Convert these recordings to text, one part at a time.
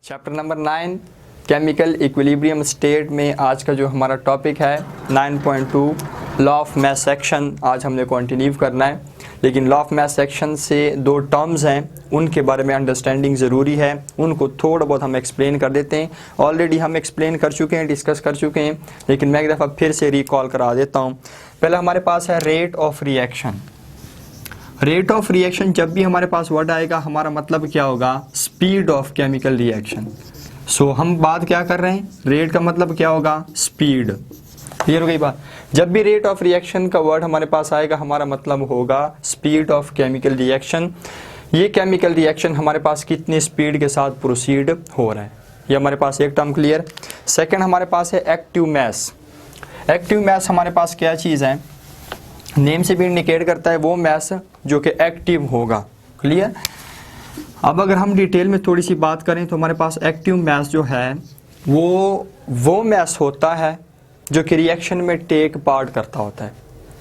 Chapter number 9 chemical equilibrium state में आज का जो हमारा टॉपिक है 9.2 लॉ ऑफ मास एक्शन आज हमने कंटिन्यू करना है। लेकिन लॉ ऑफ मास एक्शन से दो टर्म्स हैं, उनके बारे में अंडरस्टैंडिंग ज़रूरी है, उनको थोड़ा बहुत हम एक्सप्लेन कर देते हैं। ऑलरेडी हम एक्सप्लेन कर चुके हैं, डिस्कस कर चुके हैं, लेकिन मैं एक दफ़ा फिर से रिकॉल करा देता हूँ। पहले हमारे पास है rate of reaction. Rate of reaction जब भी हमारे पास वर्ड आएगा हमारा मतलब क्या होगा, स्पीड ऑफ केमिकल रिएक्शन। सो हम बात क्या कर रहे हैं, रेट का मतलब क्या होगा, स्पीड। क्लियर हो गई बात। जब भी रेट ऑफ रिएक्शन का वर्ड हमारे पास आएगा हमारा मतलब होगा स्पीड ऑफ केमिकल रिएक्शन। ये केमिकल रिएक्शन हमारे पास कितनी स्पीड के साथ प्रोसीड हो रहा है, ये हमारे पास एक टर्म क्लियर। सेकंड हमारे पास है एक्टिव मास। एक्टिव मास हमारे पास क्या चीज़ है, नेम से भी इंडिकेट करता है वो मास जो कि एक्टिव होगा। क्लियर। अब अगर हम डिटेल में थोड़ी सी बात करें तो हमारे पास एक्टिव मास जो है वो मास होता है जो कि रिएक्शन में टेक पार्ट करता होता है।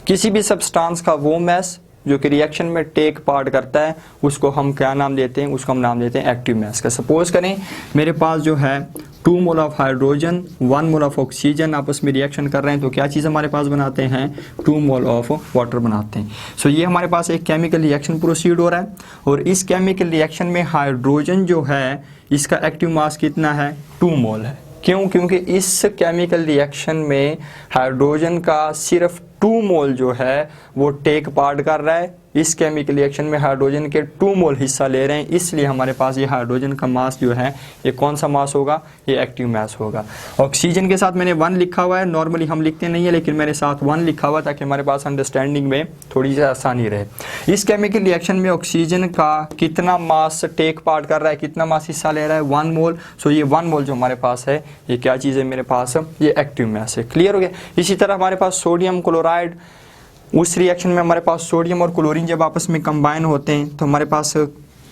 किसी भी सब्सटेंस का वो मास जो कि रिएक्शन में टेक पार्ट करता है उसको हम क्या नाम देते हैं, उसको हम नाम देते हैं एक्टिव मास का। सपोज करें मेरे पास जो है 2 mole of hydrogen 1 mole of oxygen आपस में रिएक्शन कर रहे हैं तो क्या चीज़ हमारे पास बनाते हैं, 2 मोल ऑफ वाटर बनाते हैं। सो ये हमारे पास एक केमिकल रिएक्शन प्रोसीड हो रहा है और इस केमिकल रिएक्शन में हाइड्रोजन जो है इसका एक्टिव मास कितना है, 2 मोल है। क्यों, क्योंकि इस केमिकल रिएक्शन में हाइड्रोजन का सिर्फ 2 मोल जो है वो टेक पार्ट कर रहा है। इस केमिकल रिएक्शन में हाइड्रोजन के 2 मोल हिस्सा ले रहे हैं, इसलिए हमारे पास ये हाइड्रोजन का मास जो है ये कौन सा मास होगा, ये एक्टिव मास होगा। ऑक्सीजन के साथ मैंने 1 लिखा हुआ है, नॉर्मली हम लिखते नहीं है लेकिन मेरे साथ 1 लिखा हुआ ताकि हमारे पास अंडरस्टैंडिंग में थोड़ी सी आसानी रहे। इस केमिकल रिएक्शन में ऑक्सीजन का कितना मास टेक पार्ट कर रहा है, कितना मास हिस्सा ले रहा है, 1 मोल। सो ये 1 मोल जो हमारे पास है ये क्या चीज़ है मेरे पास, ये एक्टिव मास है। क्लियर हो गया। इसी तरह हमारे पास सोडियम क्लोराइड, उस रिएक्शन में हमारे पास सोडियम और क्लोरीन जब आपस में कंबाइन होते हैं तो हमारे पास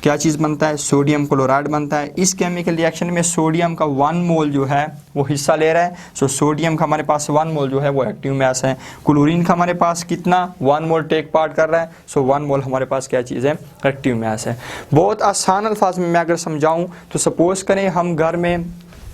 क्या चीज़ बनता है, सोडियम क्लोराइड बनता है। इस केमिकल रिएक्शन में सोडियम का 1 मोल जो है वो हिस्सा ले रहा है। सो सोडियम का हमारे पास 1 मोल जो है वो एक्टिव मास है। क्लोरीन का हमारे पास कितना, 1 मोल टेक पार्ट कर रहा है। सो 1 मोल हमारे पास क्या चीज़ है, एक्टिव मास है। बहुत आसान अल्फाज में मैं अगर समझाऊँ तो सपोज करें हम घर में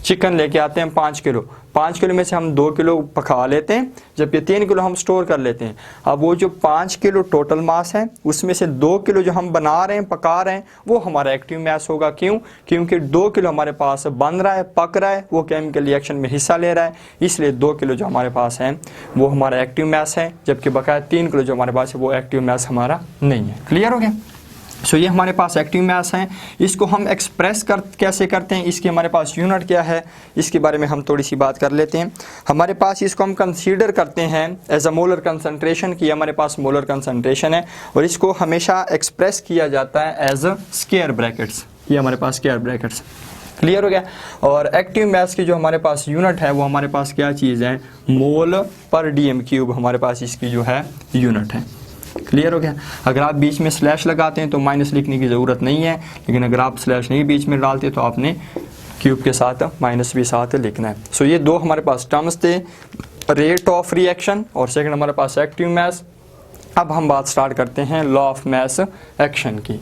चिकन लेके आते हैं 5 किलो, 5 किलो में से हम 2 किलो पका लेते हैं जबकि 3 किलो हम स्टोर कर लेते हैं। अब वो जो 5 किलो टोटल मास है उसमें से 2 किलो जो हम बना रहे हैं, पका रहे हैं, वो हमारा एक्टिव मास होगा। क्यों, क्योंकि 2 किलो हमारे पास बन रहा है, पक रहा है, वो केमिकल रिएक्शन में हिस्सा ले रहा है, इसलिए 2 किलो जो हमारे पास है वो हमारा एक्टिव मास है, जबकि बकाया 3 किलो जो हमारे पास है वो एक्टिव मास हमारा नहीं है। क्लियर हो गया। सो ये हमारे पास एक्टिव मास हैं। इसको हम एक्सप्रेस कैसे करते हैं, इसकी हमारे पास यूनिट क्या है, इसके बारे में हम थोड़ी सी बात कर लेते हैं। हमारे पास इसको हम कंसीडर करते हैं एज अ मोलर कंसंट्रेशन की, हमारे पास मोलर कंसंट्रेशन है और इसको हमेशा एक्सप्रेस किया जाता है एज अ स्क्वायर ब्रैकेट्स, ये हमारे पास स्क्वायर ब्रैकेट्स। क्लियर हो गया। और एक्टिव मास की जो हमारे पास यूनिट है वो हमारे पास क्या चीज़ है, मोल पर dm³ हमारे पास इसकी जो है यूनिट है। क्लियर हो गया। अगर आप बीच में स्लैश लगाते हैं तो माइनस लिखने की ज़रूरत नहीं है, लेकिन अगर आप स्लैश नहीं बीच में डालते तो आपने क्यूब के साथ माइनस भी साथ लिखना है। सो ये दो हमारे पास टर्म्स थे, रेट ऑफ रिएक्शन और सेकंड हमारे पास एक्टिव मास। अब हम बात स्टार्ट करते हैं लॉ ऑफ मास एक्शन की।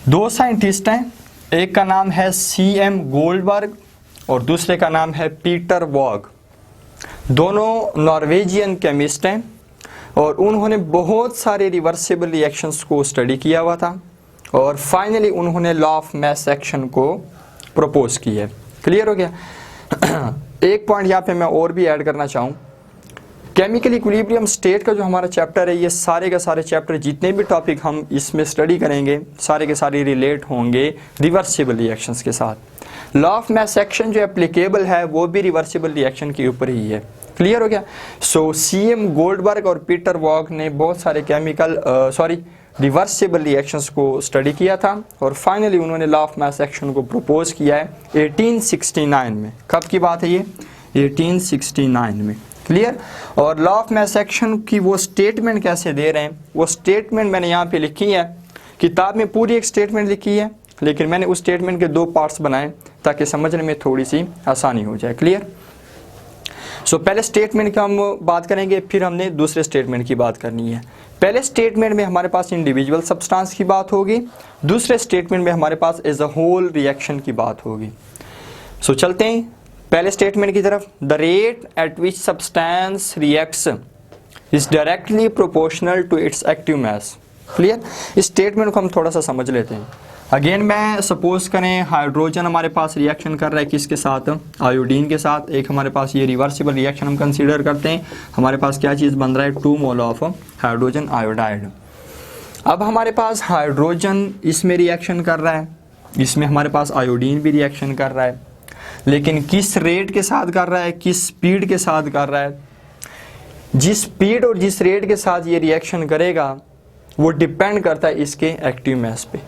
2 साइंटिस्ट हैं, एक का नाम है CM गोल्डबर्ग और दूसरे का नाम है पीटर वॉग। दोनों नॉर्वेजियन केमिस्ट हैं और उन्होंने बहुत सारे रिवर्सिबल रिएक्शंस को स्टडी किया हुआ था और फाइनली उन्होंने लॉ ऑफ मास एक्शन को प्रपोज किया है। क्लियर हो गया। एक पॉइंट यहाँ पे मैं और भी ऐड करना चाहूँ, केमिकल इक्विलिब्रियम स्टेट का जो हमारा चैप्टर है, ये सारे के सारे चैप्टर जितने भी टॉपिक हम इसमें स्टडी करेंगे सारे के सारे रिलेट होंगे रिवर्सिबल रिएक्शंस के साथ। लॉ ऑफ मास एक्शन जो एप्लीकेबल है वो भी रिवर्सिबल रिएक्शन के ऊपर ही है। क्लियर हो गया। सो CM गोल्डबर्ग और पीटर वॉग ने बहुत सारे रिवर्सिबल रिएक्शंस को स्टडी किया था और फाइनली उन्होंने लॉ ऑफ मास एक्शन को प्रपोज किया है 1869 में। कब की बात है ये, 1869 में। क्लियर। और लॉ ऑफ मास एक्शन की वो स्टेटमेंट कैसे दे रहे हैं, वो स्टेटमेंट मैंने यहाँ पे लिखी है। किताब में पूरी एक स्टेटमेंट लिखी है लेकिन मैंने उस स्टेटमेंट के 2 पार्ट्स बनाए ताकि समझने में थोड़ी सी आसानी हो जाए। क्लियर। सो पहले स्टेटमेंट की हम बात करेंगे, फिर हमने दूसरे स्टेटमेंट की बात करनी है। पहले स्टेटमेंट में हमारे पास इंडिविजुअल सब्सटेंस की बात होगी, दूसरे स्टेटमेंट में हमारे पास एज अ होल रिएक्शन की बात होगी। सो चलते हैं पहले स्टेटमेंट की तरफ। The rate at which substance reacts is directly proportional to its active mass. Clear? इस स्टेटमेंट को हम थोड़ा सा समझ लेते हैं। अगेन मैं सपोज करें हाइड्रोजन हमारे पास रिएक्शन कर रहा है किसके साथ, आयोडीन के साथ। एक हमारे पास ये रिवर्सिबल रिएक्शन हम कंसीडर करते हैं। हमारे पास क्या चीज़ बन रहा है, 2 मोल ऑफ हाइड्रोजन आयोडाइड। अब हमारे पास हाइड्रोजन इसमें रिएक्शन कर रहा है, इसमें हमारे पास आयोडीन भी रिएक्शन कर रहा है, लेकिन किस रेट के साथ कर रहा है, किस स्पीड के साथ कर रहा है। जिस स्पीड और जिस रेट के साथ ये रिएक्शन करेगा वो डिपेंड करता है इसके एक्टिव मास पे।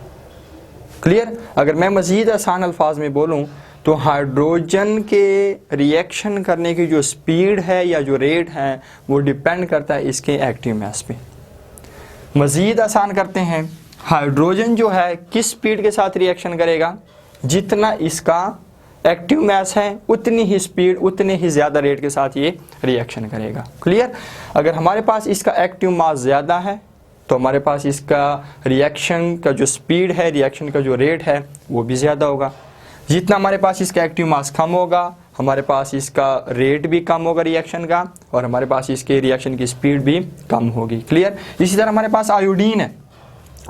क्लियर? अगर मैं मज़ीद आसान अल्फाज में बोलूं तो हाइड्रोजन के रिएक्शन करने की जो स्पीड है या जो रेट है वो डिपेंड करता है इसके एक्टिव मास पे। मज़ीद आसान करते हैं, हाइड्रोजन जो है किस स्पीड के साथ रिएक्शन करेगा, जितना इसका एक्टिव मास है उतनी ही स्पीड, उतने ही ज़्यादा रेट के साथ ये रिएक्शन करेगा। क्लियर? अगर हमारे पास इसका एक्टिव मास ज़्यादा है तो हमारे पास इसका रिएक्शन का जो स्पीड है, रिएक्शन का जो रेट है वो भी ज़्यादा होगा। जितना हमारे पास इसका एक्टिव मास कम होगा, हमारे पास इसका रेट भी कम होगा रिएक्शन का, और हमारे पास इसके रिएक्शन की स्पीड भी कम होगी। क्लियर? इसी तरह हमारे पास आयोडीन है।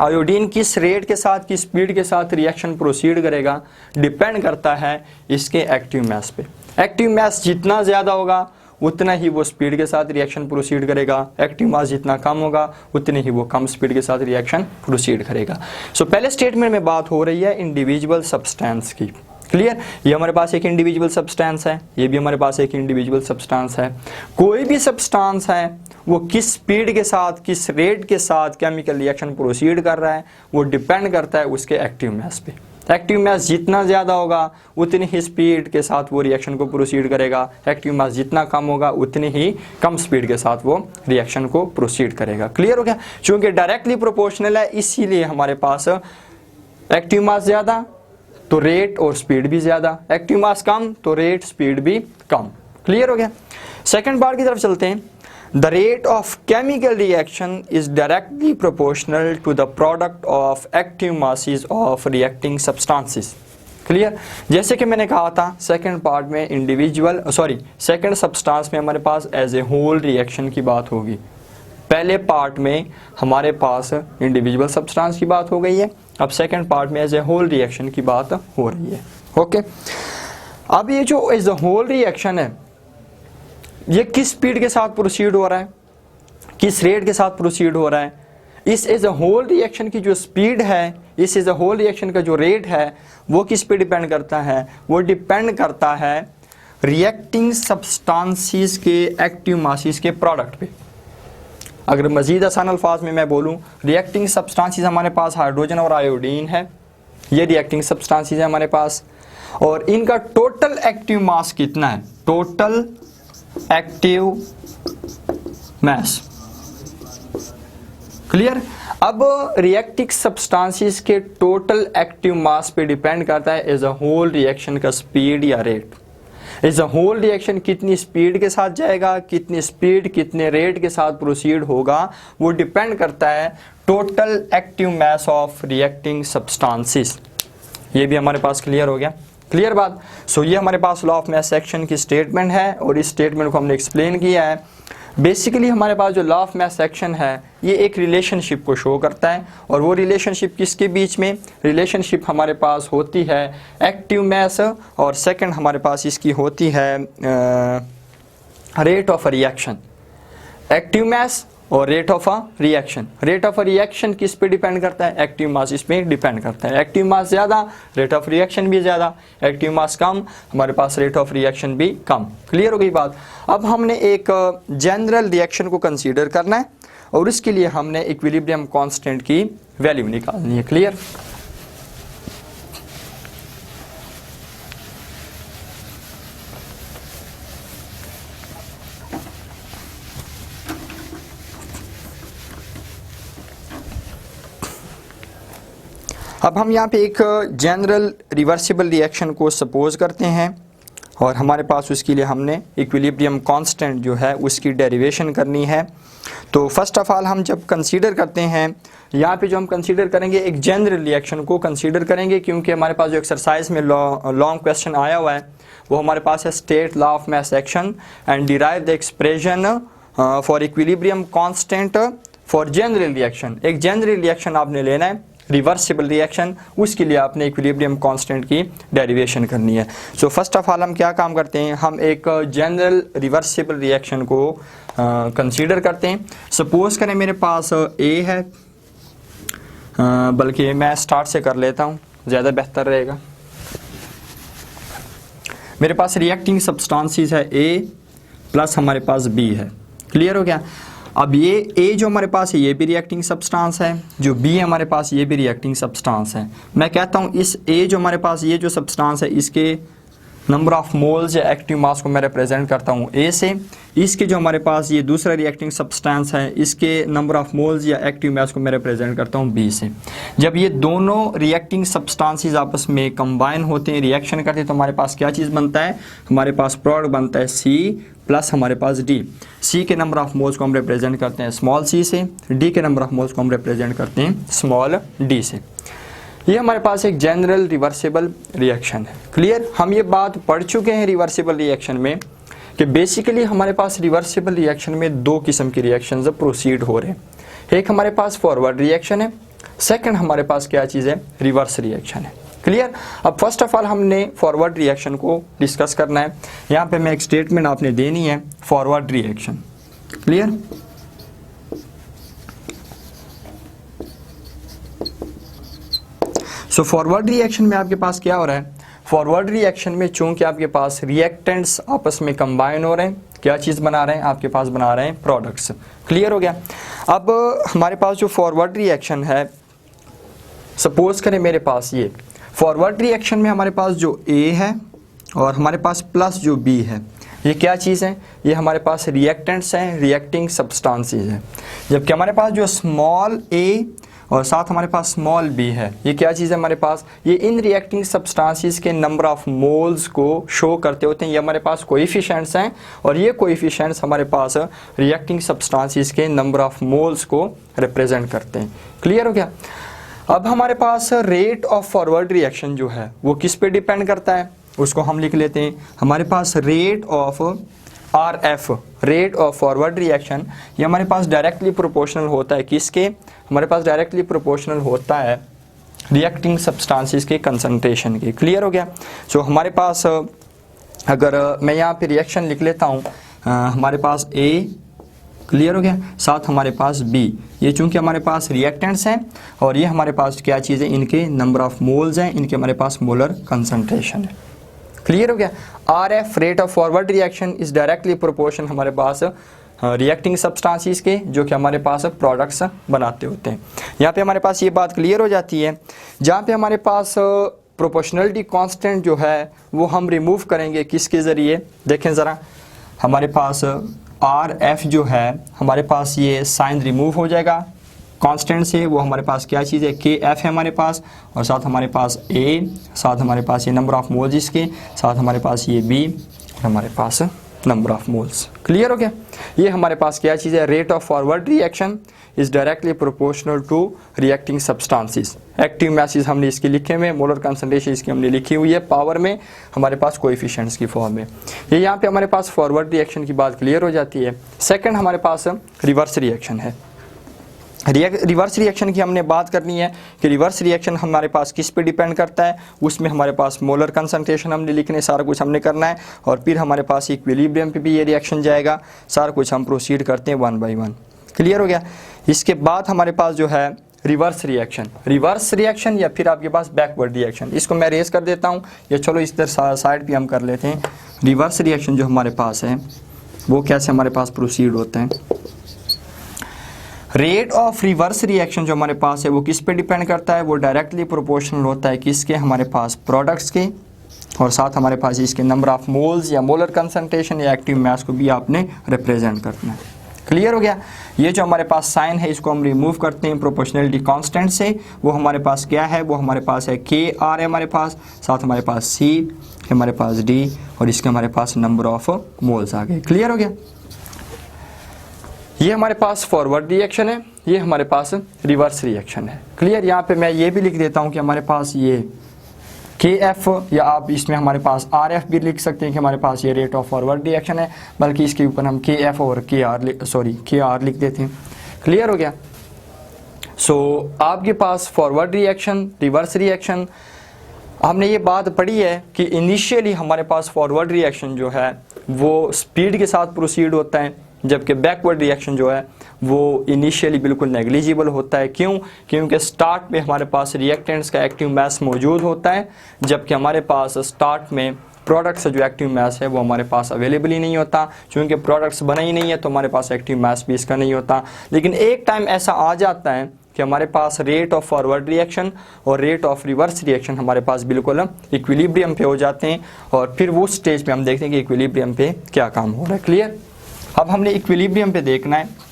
आयोडीन किस रेट के साथ, किस स्पीड के साथ रिएक्शन प्रोसीड करेगा डिपेंड करता है इसके एक्टिव मास पे। एक्टिव मास जितना ज़्यादा होगा उतना ही वो स्पीड के साथ रिएक्शन प्रोसीड करेगा, एक्टिव मास जितना कम होगा उतने ही वो कम स्पीड के साथ रिएक्शन प्रोसीड करेगा। सो पहले स्टेटमेंट में बात हो रही है इंडिविजुअल सब्सटेंस की। क्लियर? ये हमारे पास एक इंडिविजुअल सब्सटेंस है, ये भी हमारे पास एक इंडिविजुअल सब्सटेंस है। कोई भी सब्सटेंस है वो किस स्पीड के साथ, किस रेट के साथ केमिकल रिएक्शन प्रोसीड कर रहा है वो डिपेंड करता है उसके एक्टिव मास पे। एक्टिव मास जितना ज़्यादा होगा उतनी ही स्पीड के साथ वो रिएक्शन को प्रोसीड करेगा, एक्टिव मास जितना कम होगा उतनी ही कम स्पीड के साथ वो रिएक्शन को प्रोसीड करेगा। क्लियर हो गया? चूँकि डायरेक्टली प्रोपोर्शनल है इसीलिए हमारे पास एक्टिव मास ज़्यादा तो रेट और स्पीड भी ज़्यादा, एक्टिव मास कम तो रेट स्पीड भी कम। क्लियर हो गया? सेकेंड पार्ट की तरफ चलते हैं। The rate of chemical reaction is directly proportional to the product of active masses of reacting substances. Clear? जैसे कि मैंने कहा था सेकंड पार्ट में सेकंड सब्सटेंस में हमारे पास एज ए होल रिएक्शन की बात होगी। पहले पार्ट में हमारे पास इंडिविजुअल सब्सटेंस की बात हो गई है, अब सेकंड पार्ट में एज ए होल रिएक्शन की बात हो रही है। ओके, अब ये जो एज ए होल रिएक्शन है ये किस स्पीड के साथ प्रोसीड हो रहा है, किस रेट के साथ प्रोसीड हो रहा है। इस एज अ होल रिएक्शन की जो स्पीड है, इस एज अ होल रिएक्शन का जो रेट है वो किस पे डिपेंड करता है, वो डिपेंड करता है रिएक्टिंग सब्सटेंसेस के एक्टिव मासेस के प्रोडक्ट पे। अगर मज़ीद आसान अल्फाज में मैं बोलूँ, रिएक्टिंग सब्सटेंसेस हमारे पास हाइड्रोजन और आयोडीन है, ये रिएक्टिंग सब्सटेंसेस है हमारे पास, और इनका टोटल एक्टिव मास कितना है, टोटल एक्टिव मास। क्लियर? अब रिएक्टिव सब्सटेंसेस के टोटल एक्टिव मास पे डिपेंड करता है एज अ होल रिएक्शन का स्पीड या rate. As a whole reaction कितनी स्पीड के साथ जाएगा, कितनी स्पीड कितने रेट के साथ प्रोसीड होगा वो डिपेंड करता है total active mass of reacting substances. ये भी हमारे पास क्लियर हो गया? क्लियर बात? सो ये हमारे पास लॉ ऑफ मास एक्शन की स्टेटमेंट है और इस स्टेटमेंट को हमने एक्सप्लेन किया है। बेसिकली हमारे पास जो लॉ ऑफ मास एक्शन है ये एक रिलेशनशिप को शो करता है, और वो रिलेशनशिप किसके बीच में, रिलेशनशिप हमारे पास होती है एक्टिव मास और सेकंड हमारे पास इसकी होती है rate of reaction. Active mass और rate of a reaction. Rate of a reaction किस पे डिपेंड करता है, एक्टिव मास इस पे डिपेंड करता है। एक्टिव मास ज़्यादा, रेट ऑफ रिएक्शन भी ज़्यादा, एक्टिव मास कम, हमारे पास रेट ऑफ रिएक्शन भी कम। क्लियर हो गई बात? अब हमने एक जनरल रिएक्शन को कंसीडर करना है और इसके लिए हमने इक्विलिब्रियम कांस्टेंट की वैल्यू निकालनी है। क्लियर? अब हम यहाँ पे एक जनरल रिवर्सिबल रिएक्शन को सपोज करते हैं। और हमारे पास उसके लिए हमने इक्विलिब्रियम कांस्टेंट जो है उसकी डेरिवेशन करनी है। तो फर्स्ट ऑफ ऑल हम जब कंसीडर करते हैं, यहाँ पे जो हम कंसीडर करेंगे एक जनरल रिएक्शन को कंसीडर करेंगे, क्योंकि हमारे पास जो एक्सरसाइज में लॉन्ग क्वेश्चन आया हुआ है वो हमारे पास है state law of mass action and derive the expression for equilibrium constant for general reaction. एक जनरल रिएक्शन आपने लेना है, रिवर्सिबल रिएक्शन, उसके लिए आपने इक्विलिब्रियम कांस्टेंट की डेरिवेशन करनी है। सो फर्स्ट ऑफ ऑल हम क्या काम करते हैं, हम एक जनरल रिवर्सिबल रिएक्शन को कंसीडर करते हैं। सपोज करें मेरे पास ए है, बल्कि मैं स्टार्ट से कर लेता हूँ, ज़्यादा बेहतर रहेगा। मेरे पास रिएक्टिंग सब्सटेंसेस है ए प्लस हमारे पास बी है। क्लियर हो गया। अब ये ए जो हमारे पास है ये भी रिएक्टिंग सब्सटेंस है, जो बी है हमारे पास ये भी रिएक्टिंग सब्सटेंस है। मैं कहता हूँ इस ए जो हमारे पास ये जो सब्सटेंस है इसके नंबर ऑफ मोल्स या एक्टिव मास को मैं रिप्रेजेंट करता हूँ ए से। इसके जो हमारे पास ये दूसरा रिएक्टिंग सब्सटेंस है इसके नंबर ऑफ मोल्स या एक्टिव मास को मैं रिप्रेजेंट करता हूँ बी से। जब ये दोनों रिएक्टिंग सब्सटेंसेस आपस में कंबाइन होते हैं, रिएक्शन करते हैं, तो हमारे पास क्या चीज़ बनता है, हमारे पास प्रोडक्ट बनता है सी प्लस हमारे पास डी। सी के नंबर ऑफ मोल्स को हम रिप्रेजेंट करते हैं स्मॉल सी से, डी के नंबर ऑफ मोल्स को हम रिप्रेजेंट करते हैं स्मॉल डी से। ये हमारे पास एक जनरल रिवर्सिबल रिएक्शन है। क्लियर। हम ये बात पढ़ चुके हैं रिवर्सिबल रिएक्शन में कि बेसिकली हमारे पास रिवर्सिबल रिएक्शन में दो किस्म की रिएक्शंस प्रोसीड हो रहे हैं। एक हमारे पास फॉरवर्ड रिएक्शन है, सेकंड हमारे पास क्या चीज़ है, रिवर्स रिएक्शन है। क्लियर। अब फर्स्ट ऑफ ऑल हमने फॉरवर्ड रिएक्शन को डिस्कस करना है। यहाँ पे मैं एक स्टेटमेंट आपने देनी है, forward reaction. Clear. So forward reaction में आपके पास क्या हो रहा है, फॉरवर्ड रिएक्शन में चूंकि आपके पास रिएक्टेंट्स आपस में कंबाइन हो रहे हैं, क्या चीज़ बना रहे हैं, आपके पास बना रहे हैं प्रोडक्ट्स। क्लियर हो गया। अब हमारे पास जो फॉरवर्ड रिएक्शन है, सपोज करें मेरे पास ये फॉरवर्ड रिएक्शन में हमारे पास जो ए है और हमारे पास प्लस जो बी है, ये क्या चीज़ है, ये हमारे पास रिएक्टेंट्स हैं, रिएक्टिंग सब्सटेंसेस हैं। जबकि हमारे पास जो स्मॉल ए और साथ हमारे पास स्मॉल बी है, ये क्या चीज़ है हमारे पास, ये इन रिएक्टिंग सब्सटेंसेस के नंबर ऑफ मोल्स को शो करते होते हैं। ये हमारे पास कोएफिशिएंट्स हैं और ये कोएफिशिएंट्स हमारे पास रिएक्टिंग सब्सटेंसेस के नंबर ऑफ मोल्स को रिप्रेजेंट करते हैं। क्लियर हो गया। अब हमारे पास रेट ऑफ फॉरवर्ड रिएक्शन जो है वो किस पे डिपेंड करता है, उसको हम लिख लेते हैं। हमारे पास rate of R F, rate of forward reaction, ये हमारे पास डायरेक्टली प्रोपोर्शनल होता है किसके, हमारे पास डायरेक्टली प्रोपोर्शनल होता है रिएक्टिंग सब्सटेंसेस के कंसंट्रेशन के। क्लियर हो गया। सो हमारे पास अगर मैं यहाँ पे रिएक्शन लिख लेता हूँ, हमारे पास ए, क्लियर हो गया, साथ हमारे पास बी, ये चूंकि हमारे पास रिएक्टेंट्स हैं और ये हमारे पास क्या चीज़ है, इनके नंबर ऑफ मोल्स हैं, इनके हमारे पास मोलर कंसंट्रेशन है। क्लियर हो गया। Are F rate of forward reaction is directly proportion हमारे पास रिएक्टिंग सब्सटेंसेस के, जो कि हमारे पास प्रोडक्ट्स बनाते होते हैं। यहाँ पे हमारे पास ये बात क्लियर हो जाती है। जहाँ पे हमारे पास प्रोपोर्शनलिटी कांस्टेंट जो है वो हम रिमूव करेंगे किसके ज़रिए, देखें ज़रा, हमारे पास आर एफ जो है हमारे पास ये साइन रिमूव हो जाएगा कांस्टेंट से, वो हमारे पास क्या चीज़ है, के एफ है हमारे पास, और साथ हमारे पास ए, साथ हमारे पास ये नंबर ऑफ मोल्स इसके, साथ हमारे पास ये बी और हमारे पास नंबर ऑफ मोल्स। क्लियर हो गया। ये हमारे पास क्या चीज़ है, rate of forward reaction is directly proportional to reacting substances. Active masses हमने इसके लिखे हुए, मोलर कंसंट्रेशन इसकी हमने लिखी हुई है पावर में, हमारे पास कोएफिशिएंट्स की फॉर्म में। ये यहाँ पे हमारे पास फॉरवर्ड रिएक्शन की बात क्लियर हो जाती है। सेकंड हमारे पास रिवर्स रिएक्शन है। रिवर्स रिएक्शन की हमने बात करनी है कि रिवर्स रिएक्शन हमारे पास किस पे डिपेंड करता है, उसमें हमारे पास मोलर कंसंट्रेशन हमने लिखने, सारा कुछ हमने करना है, और फिर हमारे पास इक्विलिब्रियम पे भी ये रिएक्शन जाएगा, सारा कुछ हम प्रोसीड करते हैं वन बाय वन। क्लियर हो गया। इसके बाद हमारे पास जो है रिवर्स रिएक्शन, रिवर्स रिएक्शन या फिर आपके पास बैकवर्ड रिएक्शन, इसको मैं रेस कर देता हूँ, या चलो इस तरह साइड पे हम कर लेते हैं। रिवर्स रिएक्शन जो हमारे पास है वो कैसे हमारे पास प्रोसीड होते हैं। रेट ऑफ रिवर्स रिएक्शन जो हमारे पास है वो किस पे डिपेंड करता है, वो डायरेक्टली प्रोपोर्शनल होता है किसके, हमारे पास प्रोडक्ट्स के, और साथ हमारे पास इसके नंबर ऑफ मोल्स या मोलर कंसंट्रेशन या एक्टिव मास को भी आपने रिप्रेजेंट करना है। क्लियर हो गया। ये जो हमारे पास साइन है इसको हम रिमूव करते हैं प्रोपोर्शनलिटी कांस्टेंट से, वो हमारे पास क्या है, वो हमारे पास है के आर है हमारे पास, साथ हमारे पास सी हमारे पास D और इसके हमारे पास नंबर ऑफ मोल्स आ गए। क्लियर हो गया? ये हमारे पास फॉरवर्ड रिएक्शन है, ये हमारे पास रिवर्स रिएक्शन है। क्लियर? यहाँ पे मैं ये भी लिख देता हूँ कि हमारे पास ये KF, या आप इसमें हमारे पास RF भी लिख सकते हैं कि हमारे पास ये रेट ऑफ फॉरवर्ड रिएक्शन है, बल्कि इसके ऊपर हम KF और KR लिख देते हैं। क्लियर हो गया? आपके पास फॉरवर्ड रिएक्शन, रिवर्स रिएक्शन, हमने ये बात पढ़ी है कि इनिशियली हमारे पास फॉरवर्ड रिएक्शन जो है वो स्पीड के साथ प्रोसीड होता है, जबकि बैकवर्ड रिएक्शन जो है वो इनिशियली बिल्कुल नेग्लिजिबल होता है। क्यों? क्योंकि स्टार्ट में हमारे पास रिएक्टेंट्स का एक्टिव मास मौजूद होता है, जबकि हमारे पास स्टार्ट में प्रोडक्ट्स का जो एक्टिव मास है वो हमारे पास अवेलेबल ही नहीं होता। चूँकि प्रोडक्ट्स बना ही नहीं है तो हमारे पास एक्टिव मास भी इसका नहीं होता। लेकिन एक टाइम ऐसा आ जाता है कि हमारे पास रेट ऑफ फॉरवर्ड रिएक्शन और रेट ऑफ रिवर्स रिएक्शन हमारे पास बिल्कुल इक्विलिब्रियम पे हो जाते हैं, और फिर वो स्टेज पे हम देखते हैं कि इक्विलिब्रियम पे क्या काम हो रहा है। क्लियर? अब हमने इक्विलिब्रियम पे देखना है।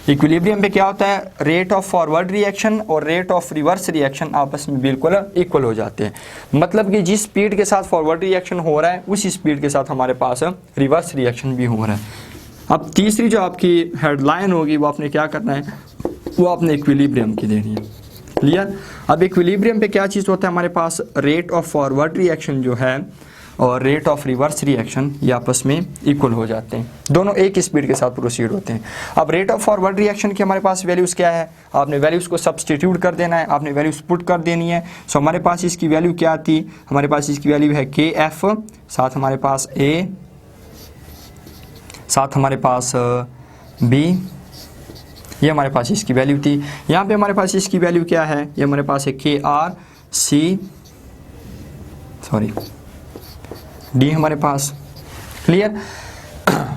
इक्विलिब्रियम पे क्या होता है? रेट ऑफ फॉरवर्ड रिएक्शन और रेट ऑफ रिवर्स रिएक्शन आपस में बिल्कुल इक्वल हो जाते हैं। मतलब कि जिस स्पीड के साथ फॉरवर्ड रिएक्शन हो रहा है उसी स्पीड के साथ हमारे पास रिवर्स रिएक्शन भी हो रहा है। अब तीसरी जो आपकी हेडलाइन होगी वो आपने क्या करना है, वो आपने इक्विलिब्रियम की देनी है। क्लियर? अब इक्विलिब्रियम पे क्या चीज़ होता है, हमारे पास रेट ऑफ फॉरवर्ड रिएक्शन जो है और रेट ऑफ रिवर्स रिएक्शन ये आपस में इक्वल हो जाते हैं, दोनों एक ही स्पीड के साथ प्रोसीड होते हैं। अब रेट ऑफ फॉरवर्ड रिएक्शन की हमारे पास वैल्यूज़ क्या है, आपने वैल्यूज़ को सब्सटीट्यूट कर देना है, आपने वैल्यूज़ पुट कर देनी है। सो हमारे पास इसकी वैल्यू क्या आती, हमारे पास इसकी वैल्यू है KF, साथ हमारे पास A, साथ हमारे पास B, ये हमारे पास इसकी वैल्यू थी। यहाँ पे हमारे पास इसकी वैल्यू क्या है, ये हमारे पास है D हमारे पास। क्लियर?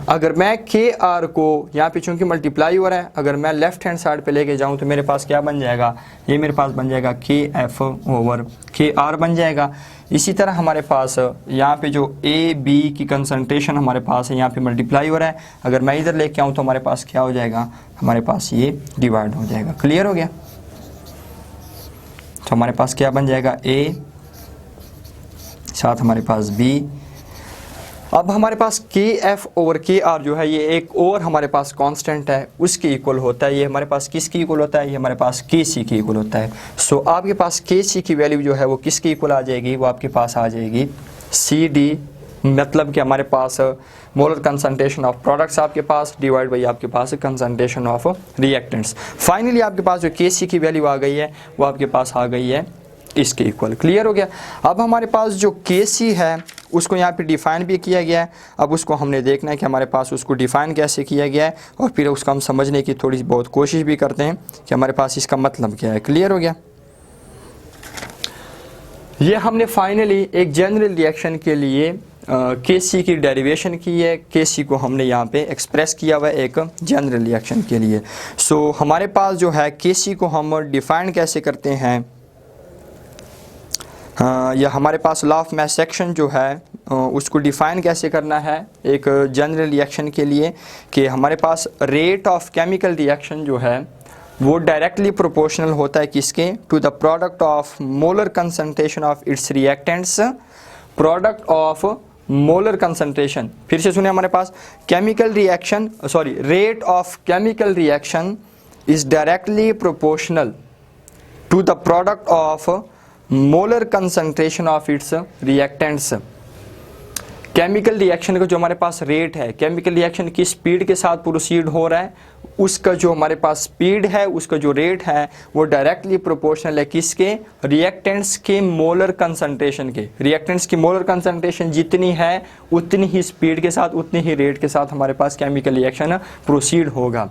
अगर मैं KR को यहाँ पे चूंकि मल्टीप्लाई हो रहा है, अगर मैं लेफ्ट हैंड साइड पे लेके जाऊँ तो मेरे पास क्या बन जाएगा, ये मेरे पास बन जाएगा KF ओवर KR बन जाएगा। इसी तरह हमारे पास यहाँ पे जो AB की कंसंट्रेशन हमारे पास है यहाँ पे मल्टीप्लाई हो रहा है, अगर मैं इधर लेके आऊँ तो हमारे पास क्या हो जाएगा, हमारे पास ये डिवाइड हो जाएगा। क्लियर हो गया? तो हमारे पास क्या बन जाएगा, A, साथ हमारे पास B। अब हमारे पास KF ओवर KR जो है ये एक और हमारे पास कांस्टेंट है, उसके इक्वल होता है। ये हमारे पास किसके इक्वल होता है, ये हमारे पास KC के इक्वल होता है। सो आपके पास KC की वैल्यू जो है वो किसके इक्वल आ जाएगी, वो आपके पास आ जाएगी CD, मतलब कि हमारे पास मोलर कंसंट्रेशन ऑफ प्रोडक्ट्स आपके पास डिवाइड बाई आपके पास कंसंट्रेशन ऑफ रिएक्टेंट्स। फाइनली आपके पास जो KC की वैल्यू आ गई है वो आपके पास आ गई है इसके इक्वल। क्लियर हो गया? अब हमारे पास जो KC है उसको यहाँ पे डिफ़ाइन भी किया गया है। अब उसको हमने देखना है कि हमारे पास उसको डिफ़ाइन कैसे किया गया है, और फिर उसको हम समझने की थोड़ी बहुत कोशिश भी करते हैं कि हमारे पास इसका मतलब क्या है। क्लियर हो गया? ये हमने फाइनली एक जनरल रिएक्शन के लिए KC की डेरिवेशन की है। KC को हमने यहाँ पे एक्सप्रेस किया हुआ है एक जनरल रिएक्शन के लिए। सो हमारे पास जो है KC को हम डिफ़ाइन कैसे करते हैं, या हमारे पास लॉ ऑफ मास एक्शन जो है उसको डिफ़ाइन कैसे करना है एक जनरल रिएक्शन के लिए, कि हमारे पास रेट ऑफ केमिकल रिएक्शन जो है वो डायरेक्टली प्रोपोर्शनल होता है किसके, to the product of molar concentration of its reactants, product of molar concentration. फिर से सुने, हमारे पास chemical reaction rate of chemical reaction is directly proportional to the product of molar concentration of its reactants. Chemical reaction का जो हमारे पास rate है, केमिकल रिएक्शन की स्पीड के साथ प्रोसीड हो रहा है, उसका जो हमारे पास स्पीड है, उसका जो रेट है वो डायरेक्टली प्रोपोर्शनल है किसके, रिएक्टेंट्स के मोलर कंसंट्रेशन के। रिएक्टेंट्स की मोलर कंसंट्रेशन जितनी है उतनी ही स्पीड के साथ, उतनी ही रेट के साथ हमारे पास केमिकल रिएक्शन प्रोसीड होगा।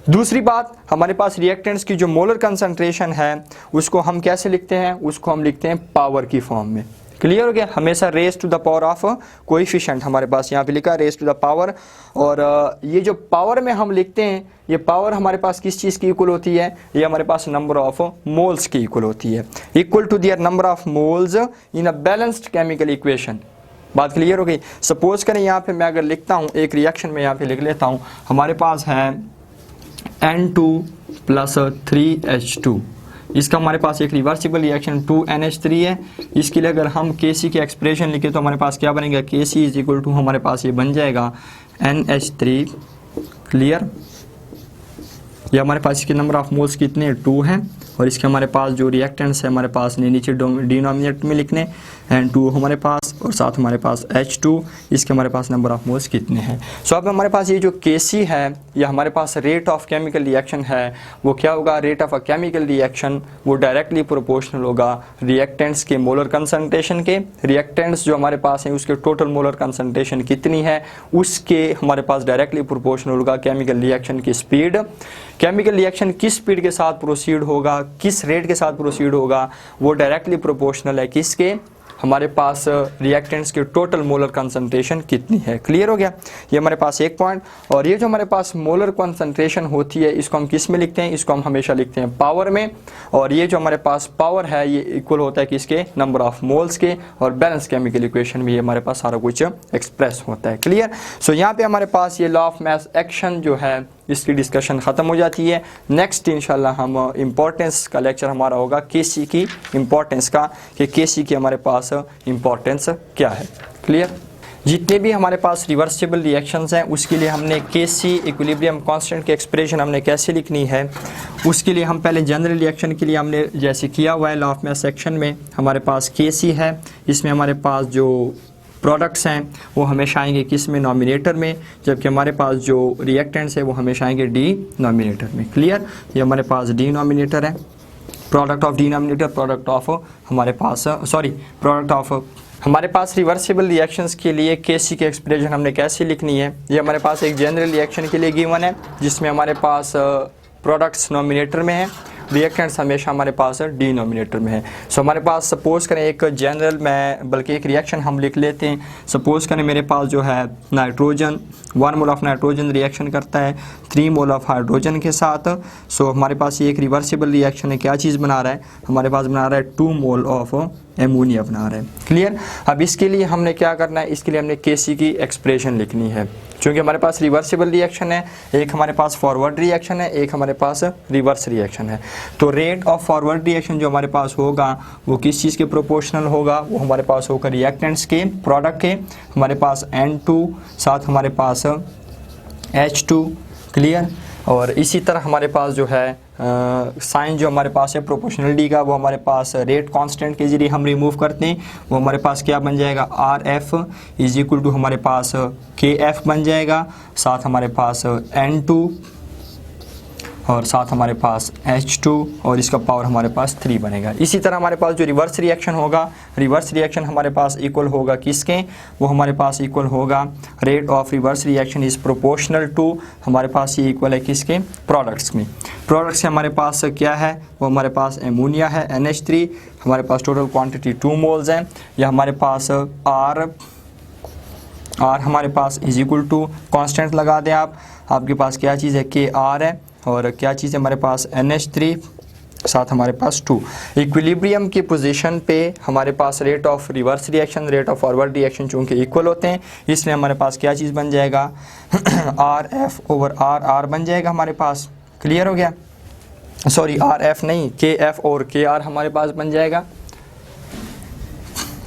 दूसरी बात, हमारे पास रिएक्टेंट्स की जो मोलर कंसंट्रेशन है उसको हम कैसे लिखते हैं, उसको हम लिखते हैं पावर की फॉर्म में। क्लियर हो गया? हमेशा raise to the power of coefficient हमारे पास यहाँ पे लिखा है रेस टू द पावर, और ये जो पावर में हम लिखते हैं ये पावर हमारे पास किस चीज़ की इक्वल होती है, ये हमारे पास नंबर ऑफ मोल्स की इक्वल होती है, equal to their number of moles in a balanced chemical equation. बात क्लियर हो गई? सपोज करें यहाँ पे मैं अगर लिखता हूँ एक रिएक्शन में, यहाँ पे लिख लेता हूँ, हमारे पास है N2 + 3H2, इसका हमारे पास एक रिवर्सिबल रिएक्शन 2NH3 है। इसके लिए अगर हम Kc की एक्सप्रेशन लिखे तो हमारे पास क्या बनेगा, Kc इज इक्वल टू हमारे पास ये बन जाएगा NH3। क्लियर। ये हमारे पास इसके नंबर ऑफ मोल्स कितने हैं, 2 हैं। और इसके हमारे पास जो रिएक्टेंट्स है हमारे पास नीचे डिनोमिनेटर में लिखने N2 हमारे पास, और साथ हमारे पास H2। इसके हमारे पास नंबर ऑफ मोल्स कितने हैं। सो अब हमारे पास ये जो Kc है ये हमारे पास रेट ऑफ केमिकल रिएक्शन है, वो क्या होगा, rate of a chemical reaction वो डायरेक्टली प्रोपोर्शनल होगा रिएक्टेंट्स के मोलर कंसंट्रेशन के। रिएक्टेंट्स जो हमारे पास हैं उसके टोटल मोलर कंसंट्रेशन कितनी है उसके हमारे पास डायरेक्टली प्रोपोर्शनल होगा केमिकल रिएक्शन की स्पीड। केमिकल रिएक्शन किस स्पीड के साथ प्रोसीड होगा, किस रेट के साथ प्रोसीड होगा, वो डायरेक्टली प्रोपोर्शनल है किसके, हमारे पास रिएक्टेंट्स के टोटल मोलर कंसंट्रेशन कितनी है। क्लियर हो गया, ये हमारे पास एक पॉइंट। और ये जो हमारे पास मोलर कंसंट्रेशन होती है इसको हम किस में लिखते हैं, इसको हम हमेशा लिखते हैं पावर में। और ये जो हमारे पास पावर है ये इक्वल होता है किसके, नंबर ऑफ मोल्स के। और बैलेंस केमिकल इक्वेशन में हमारे पास सारा कुछ एक्सप्रेस होता है। क्लियर। सो यहाँ पे हमारे पास ये लॉ ऑफ मास एक्शन जो है इसकी डिस्कशन ख़त्म हो जाती है। नेक्स्ट इंशाल्लाह हम इम्पोर्टेंस का लेक्चर हमारा होगा Kc की इम्पोर्टेंस का, कि Kc की हमारे पास इम्पोर्टेंस क्या है। क्लियर। जितने भी हमारे पास रिवर्सिबल रिएक्शंस हैं उसके लिए हमने Kc इक्विलिब्रियम कांस्टेंट की एक्सप्रेशन हमने कैसे लिखनी है, उसके लिए हम पहले जनरल रिएक्शन के लिए हमने जैसे किया हुआ है लॉ ऑफ मास एक्शन में हमारे पास Kc है, इसमें हमारे पास जो प्रोडक्ट्स हैं वो हमेशा आएंगे किस में, नॉमिनेटर में, जबकि हमारे पास जो रिएक्टेंट्स है वो हमेशा आएंगे डिनोमिनेटर में। क्लियर। ये हमारे पास डिनोमिनेटर है, product of denominator, product of हमारे पास प्रोडक्ट ऑफ हमारे पास रिवर्सिबल रिएक्शंस के लिए Kc की एक्सप्रेशन हमने कैसे लिखनी है। ये हमारे पास एक जनरल रिएक्शन के लिए गिवन है जिसमें हमारे पास प्रोडक्ट्स नॉमिनेटर में है, रिएक्टेंट्स हमेशा हमारे पास डिनोमिनेटर में है। सो हमारे पास सपोज करें एक जनरल में बल्कि एक रिएक्शन हम लिख लेते हैं। सपोज करें मेरे पास जो है nitrogen 1 mole of nitrogen reaction करता है 3 मोल ऑफ हाइड्रोजन के साथ। सो हमारे पास ये एक रिवर्सिबल रिएक्शन है, क्या चीज़ बना रहा है, हमारे पास बना रहा है 2 मोल ऑफ एमोनिया बना रहा है। क्लियर। अब इसके लिए हमने क्या करना है, इसके लिए हमने Kc की एक्सप्रेशन लिखनी है। क्योंकि हमारे पास रिवर्सिबल रिएक्शन है, एक हमारे पास फॉरवर्ड रिएक्शन है, एक हमारे पास रिवर्स रिएक्शन है। तो रेट ऑफ फॉरवर्ड रिएक्शन जो हमारे पास होगा वो किस चीज़ के प्रोपोर्शनल होगा, वो हमारे पास होगा रिएक्टेंट्स के प्रोडक्ट के। हमारे पास N2 साथ हमारे पास H2। क्लियर। और इसी तरह हमारे पास जो है साइन जो हमारे पास है प्रोपोर्शनलिटी का वो हमारे पास रेट कांस्टेंट के जरिए हम रिमूव करते हैं, वो हमारे पास क्या बन जाएगा, RF इज इक्वल टू हमारे पास KF बन जाएगा, साथ हमारे पास N2 और साथ हमारे पास H2 और इसका पावर हमारे पास 3 बनेगा। इसी तरह हमारे पास जो रिवर्स रिएक्शन होगा, रिवर्स रिएक्शन हमारे पास इक्वल होगा किसके, वो हमारे पास इक्वल होगा rate of reverse reaction is proportional to, हमारे पास ये इक्वल है किसके, प्रोडक्ट्स में। प्रोडक्ट्स हमारे पास क्या है, वो हमारे पास एमोनिया है NH3, हमारे पास टोटल क्वान्टिटी 2 मोल्स हैं। या हमारे पास R हमारे पास इज इक्वल टू कॉन्स्टेंट लगा दें आप, आपके पास क्या चीज़ है KR है, और क्या चीज़ है हमारे पास NH3 साथ हमारे पास 2। इक्विलिब्रियम की पोजीशन पे हमारे पास rate of reverse reaction rate of forward reaction चूँकि इक्वल होते हैं इसलिए हमारे पास क्या चीज़ बन जाएगा RF ओवर RR बन जाएगा हमारे पास। क्लियर हो गया। सॉरी RF नहीं, KF और KR हमारे पास बन जाएगा।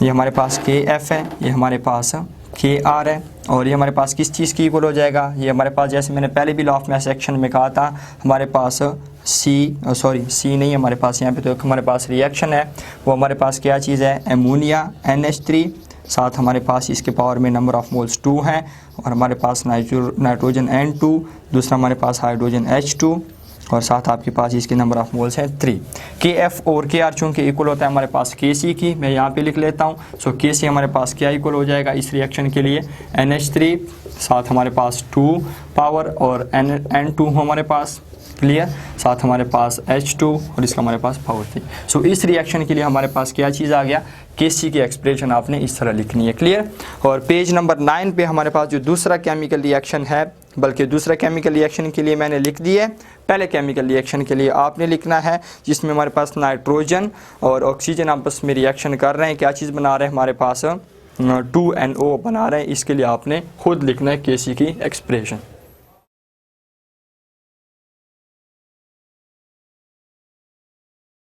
ये हमारे पास KF है, ये हमारे पास KR है, और ये हमारे पास किस चीज़ की इक्वल हो जाएगा, ये हमारे पास जैसे मैंने पहले भी लॉ ऑफ मास एक्शन में कहा था हमारे पास C नहीं, हमारे पास यहाँ पे तो हमारे पास रिएक्शन है, वो हमारे पास क्या चीज़ है, एमोनिया NH3 साथ हमारे पास इसके पावर में नंबर ऑफ मोल्स 2 हैं, और हमारे पास नाइट्रोजन N2, दूसरा हमारे पास हाइड्रोजन H2, और साथ आपके पास इसके नंबर ऑफ मोल्स हैं 3। KF और KR चूँकि इक्वल होता है हमारे पास Kc की, मैं यहाँ पे लिख लेता हूँ। सो Kc हमारे पास क्या इक्वल हो जाएगा इस रिएक्शन के लिए, NH3 साथ हमारे पास 2 पावर और N2 हमारे पास। क्लियर। साथ हमारे पास H2 और इसका हमारे पास पावर 3। सो इस रिएक्शन के लिए हमारे पास क्या चीज़ आ गया, Kc की एक्सप्रेशन आपने इस तरह लिखनी है। क्लियर। और पेज नंबर 9 पे हमारे पास जो दूसरा केमिकल रिएक्शन है, बल्कि दूसरा केमिकल रिएक्शन के लिए मैंने लिख दिया है, पहले केमिकल रिएक्शन के लिए आपने लिखना है जिसमें हमारे पास नाइट्रोजन और ऑक्सीजन आपस में रिएक्शन कर रहे हैं, क्या चीज़ बना रहे हैं हमारे पास 2NO बना रहे हैं। इसके लिए आपने खुद लिखना है Kc की एक्सप्रेशन।